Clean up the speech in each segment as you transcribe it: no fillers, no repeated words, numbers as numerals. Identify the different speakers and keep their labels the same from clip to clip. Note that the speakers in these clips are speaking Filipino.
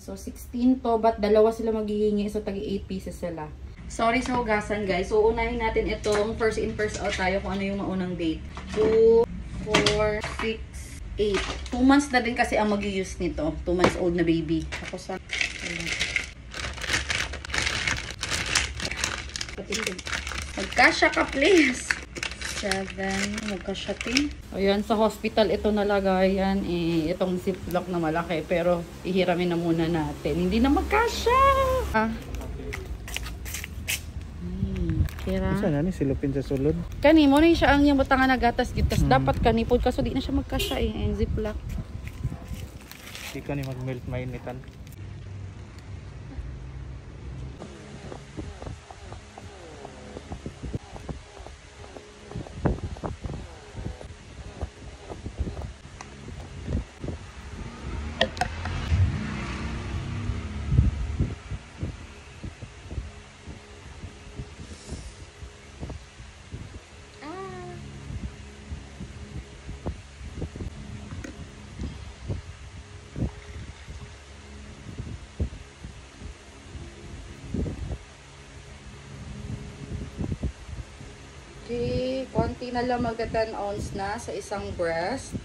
Speaker 1: So, 16 to, but dalawa sila maghihingi. So, tagi 8 pieces sila. Sorry sa hugasan, guys. So, unahin natin itong first in, first out tayo kung ano yung maunang date. 2, 4, 6, 8. 2 months na din kasi ang mag-use nito. 2 months old na baby. Tapos, magkasya ka, please. 7, magkasya, 10. Ayan, sa hospital ito nalagay. Yan, itong ziplock na malaki. Pero, ihiramin na muna natin. Hindi na magkasya. Kira.
Speaker 2: Saan ni silupin sa sulod?
Speaker 1: Kani mo na siya ang yung butangan na gatas gid. Dapat kanipod kaso di na siya magkasya ang ziplock.
Speaker 2: Di ka ni mag-melt mainitan.
Speaker 1: Okay, konti na lang magda 10 ounce na sa isang breast.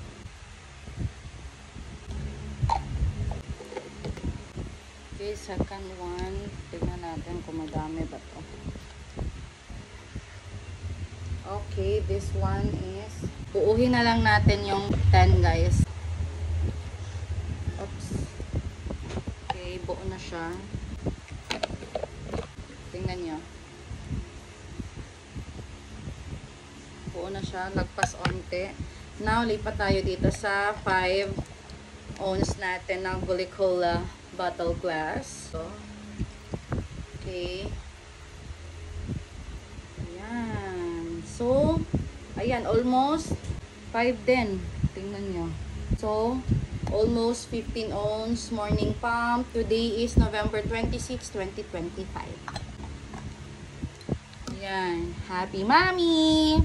Speaker 1: Okay, second one. Tignan natin kung madami ba to. Okay, this one is... Buuhin na lang natin yung 10, guys. Oops. Okay, buo na siya. Tingnan nyo. Buo na siya, lagpas onte. Now, lipat tayo dito sa 5 ounce natin ng Glycola bottle glass. So, okay. Ayan. So, ayan, almost 5 din. Tingnan nyo. So, almost 15 ounce morning pump. Today is November 26, 2025. Ayan. Happy Mommy!